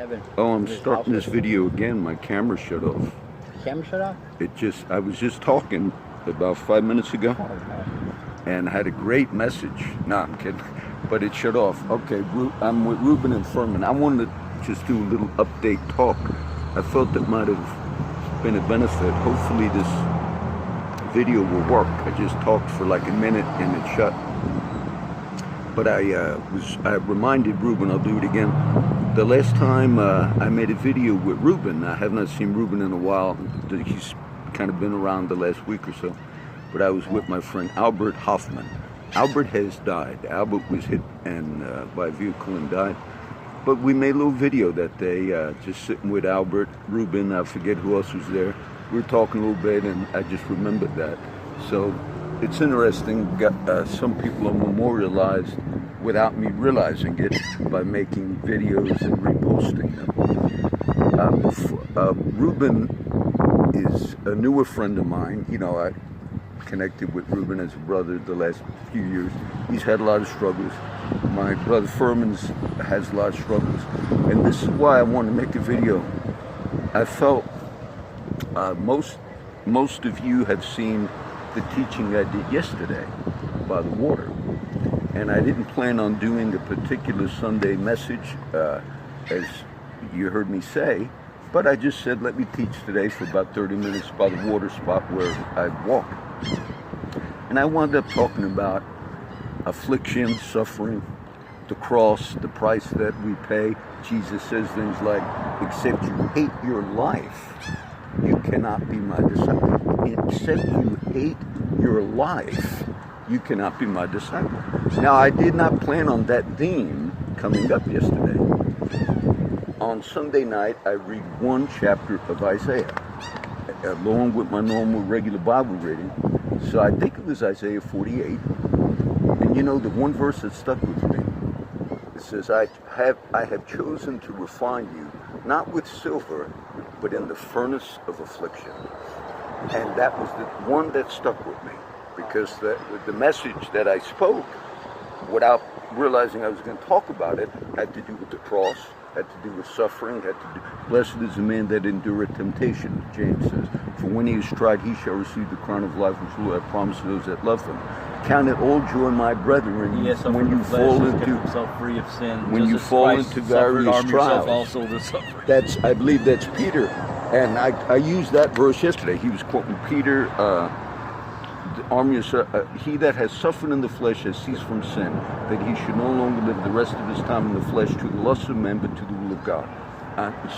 heaven. Oh, I'm starting this video again. My camera shut off. Camera shut off? I was just talking about 5 minutes ago and had a great message. No, I'm kidding. But it shut off. Okay, I'm with Reuben and Fermin. I wanted to just do a little update talk. I felt that might have been a benefit. Hopefully this video will work. I just talked for like a minute and it shut. But I reminded Reuben, I'll do it again. The last time I made a video with Reuben, I have not seen Reuben in a while. He's kind of been around the last week or so. But I was with my friend Albert Hoffman. Albert has died. Albert was hit by a vehicle and died. But we made a little video that day, just sitting with Albert, Reuben, I forget who else was there. We were talking a little bit and I just remembered that. So it's interesting, some people are memorialized without me realizing it by making videos and reposting them. Reuben is a newer friend of mine. You know, I connected with Reuben as a brother the last few years. He's had a lot of struggles. My brother Fermin has a lot of struggles. And this is why I want to make a video. I felt most of you have seen the teaching I did yesterday by the water. And I didn't plan on doing a particular Sunday message, as you heard me say, but I just said, let me teach today for about 30 minutes by the water spot where I walk. And I wound up talking about affliction, suffering, the cross, the price that we pay. Jesus says things like, except you hate your life, you cannot be my disciple. Except you hate your life, you cannot be my disciple. Now, I did not plan on that theme coming up yesterday. On Sunday night, I read one chapter of Isaiah, along with my normal regular Bible reading. So I think it was Isaiah 48. And you know, the one verse that stuck with me, it says, I have chosen to refine you, not with silver, but in the furnace of affliction. And that was the one that stuck with me, because the message that I spoke, without realizing I was going to talk about it, had to do with the cross, had to do with suffering, had to do, blessed is the man that endureth temptation, James says. For when he is tried, he shall receive the crown of life which the Lord hath promised to those that love him. Count it all joy, my brethren, when you fall into free of sin, when you fall into various trials. Also to suffer. I believe that's Peter, and I used that verse yesterday. He was quoting Peter. He that has suffered in the flesh has ceased from sin, that he should no longer live the rest of his time in the flesh to the lust of men, but to the will of God.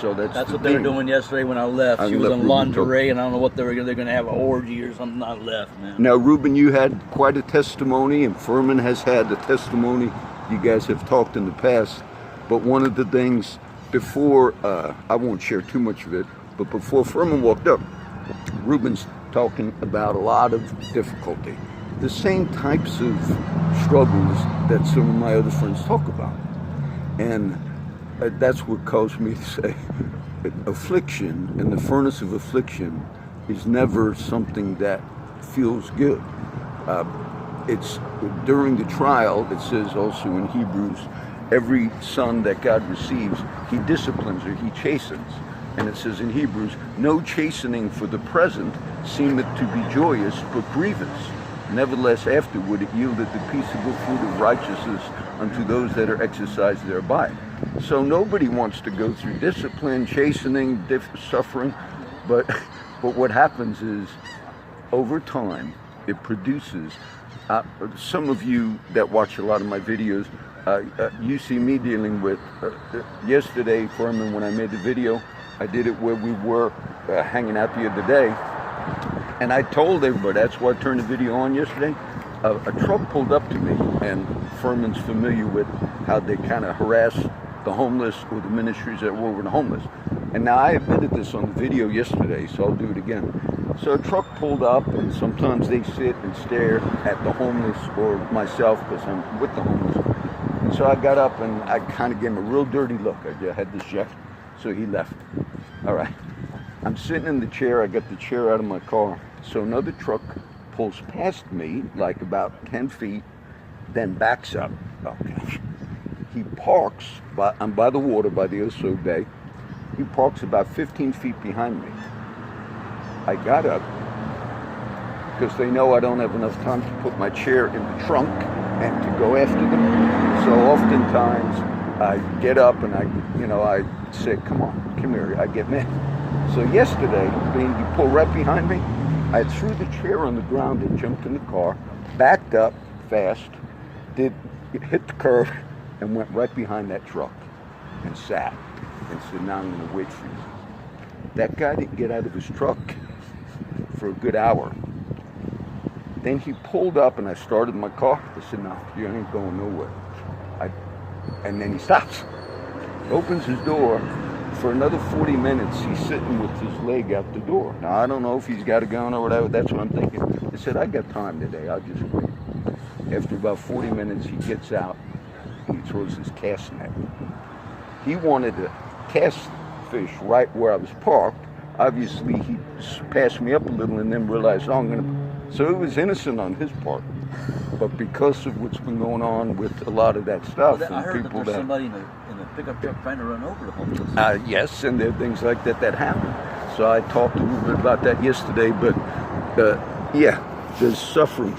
So that's what they were doing yesterday when I left. She was in lingerie, and I don't know what they're going to have an orgy or something. I left, man. Now, Reuben, you had quite a testimony, and Fermin has had a testimony. You guys have talked in the past, but one of the things before, I won't share too much of it, but before Fermin walked up, Reuben's talking about a lot of difficulty, the same types of struggles that some of my other friends talk about. And that's what caused me to say affliction, and the furnace of affliction is never something that feels good. It's during the trial, it says also in Hebrews, every son that God receives, he disciplines or he chastens. And it says in Hebrews, no chastening for the present seemeth to be joyous, but grievous. Nevertheless, afterward it yieldeth the peaceable fruit of righteousness unto those that are exercised thereby. So nobody wants to go through discipline, chastening, suffering, but what happens is, over time, it produces, some of you that watch a lot of my videos, you see me dealing with, yesterday, Fermin, when I made the video, I did it where we were hanging out the other day, and I told everybody, that's why I turned the video on yesterday. A truck pulled up to me, and Fermin's familiar with how they kind of harass the homeless or the ministries that were with the homeless. And now I admitted this on the video yesterday, so I'll do it again. So a truck pulled up, and sometimes they sit and stare at the homeless or myself because I'm with the homeless. And so I got up and I kind of gave him a real dirty look. I had this jacket, so he left. All right. I'm sitting in the chair. I got the chair out of my car. So another truck pulls past me, like about 10 feet, then backs up. Okay. he parks, I'm by the water, by the Oso Bay. He parks about 15 feet behind me. I got up, because they know I don't have enough time to put my chair in the trunk and to go after them. So oftentimes I get up and I say, come here, I get mad. So yesterday, he pulled right behind me. I threw the chair on the ground and jumped in the car, backed up fast, hit the curb, and went right behind that truck and sat and said, now I'm going to wait for you. That guy didn't get out of his truck for a good hour. Then he pulled up and I started my car. I said, no, you ain't going nowhere. And then he stops, opens his door. For another 40 minutes, he's sitting with his leg out the door. Now, I don't know if he's got a gun or whatever. That's what I'm thinking. I said, I got time today. I'll just wait. After about 40 minutes, he gets out. He throws his cast net. He wanted to cast fish right where I was parked. Obviously, he passed me up a little and then realized, oh, I'm going to... So it was innocent on his part. But because of what's been going on with a lot of that stuff... Well, I heard that there's somebody in a pickup truck trying to run over the homeless. Yes, and there are things like that happen. So I talked a little bit about that yesterday, but yeah, there's suffering.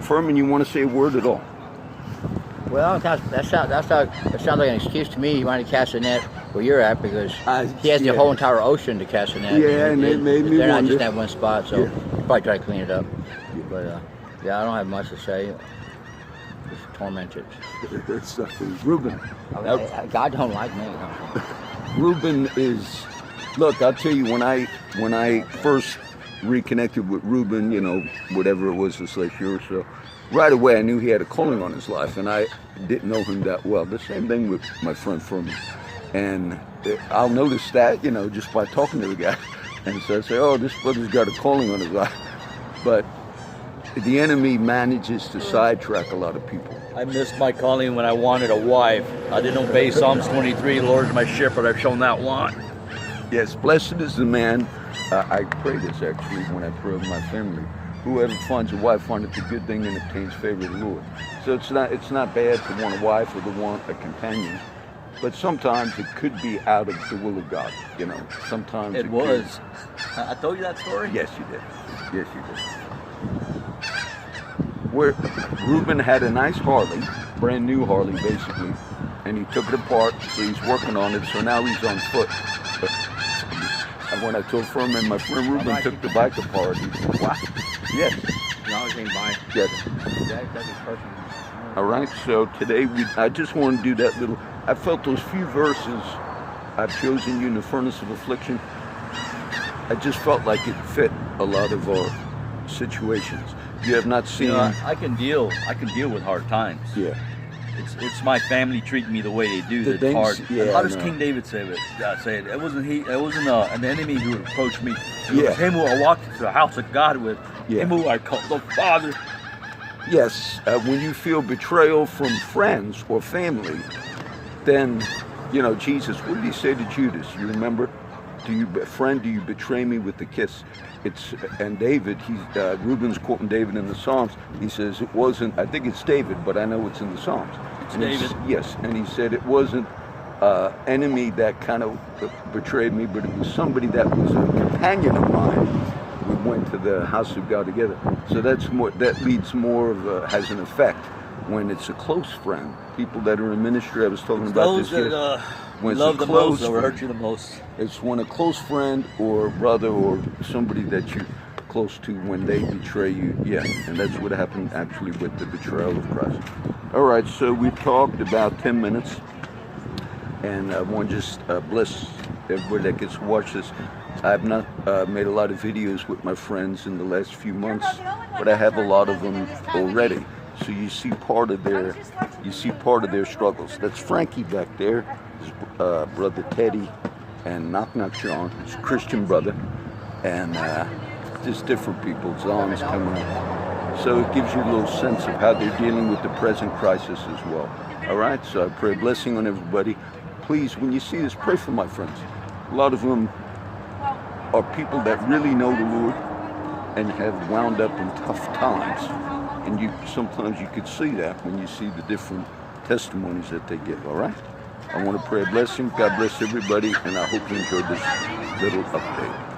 Fermin, you want to say a word at all? Well, that sounds like an excuse to me. You want to cast a net where you're at because he has the whole entire ocean to cast a net. Yeah, and it made me They're not wonder. just in that one spot, so probably try to clean it up. But yeah, I don't have much to say. Just tormented. It's Reuben. God don't like me. Reuben is. Look, I'll tell you, when I first reconnected with Reuben, whatever it was this last year or so, right away I knew he had a calling on his life, and I didn't know him that well. The same thing with my friend Fermin. And I'll notice that, just by talking to the guy. And so I say, oh, this brother's got a calling on his life. But the enemy manages to sidetrack a lot of people. I missed my calling when I wanted a wife. I didn't obey Psalms 23, Lord is my shepherd, I've shown that want. Yes, blessed is the man. I pray this actually when I pray with my family. Whoever finds a wife findeth a good thing and obtains favor of the Lord. So it's not bad to want a wife or to want a companion, but sometimes it could be out of the will of God. Sometimes it was. I told you that story? Yes, you did. Yes, you did. Where Reuben had a nice Harley, brand new Harley basically, and he took it apart, so he's working on it, so now he's on foot. And when I told Fermin, my friend Reuben took the bike apart, he said, wow. Yes. You always ain't bike. Yes. All right, so today I just want to do that little, I felt those few verses, I've chosen you in the furnace of affliction, I just felt like it fit a lot of our situations. You have not seen... I can deal with hard times. Yeah. It's my family treating me the way they do. That's hard. Yeah, how does King David say it? It wasn't an enemy who would approach me. It was him who I walked to the house of God with. Him who I called the Father. Yes, when you feel betrayal from friends or family, then, Jesus, what did he say to Judas? You remember? Do you betray me with the kiss? And David, Reuben's quoting David in the Psalms. He says it wasn't, I think it's David, but I know it's in the Psalms. It's David. Yes, and he said it wasn't enemy that kind of betrayed me, but it was somebody that was a companion of mine. We went to the house of God together. So that leads more of has an effect when it's a close friend. People that are in ministry, I was talking about this here. When love the most or hurt you the most. It's when a close friend or brother or somebody that you're close to, when they betray you. Yeah, and that's what happened actually with the betrayal of Christ. All right, so we've talked about 10 minutes. And I want to just bless everybody that gets to watch this. I've not made a lot of videos with my friends in the last few months, but I have a lot of them already. So you see part of their struggles. That's Frankie back there, his brother Teddy, and Knock Knock John, his Christian brother, and just different people. Zon's coming up. So it gives you a little sense of how they're dealing with the present crisis as well. All right, so I pray a blessing on everybody. Please, when you see this, pray for my friends. A lot of them are people that really know the Lord and have wound up in tough times. And sometimes you could see that when you see the different testimonies that they give, all right? I want to pray a blessing. God bless everybody, and I hope you enjoyed this little update.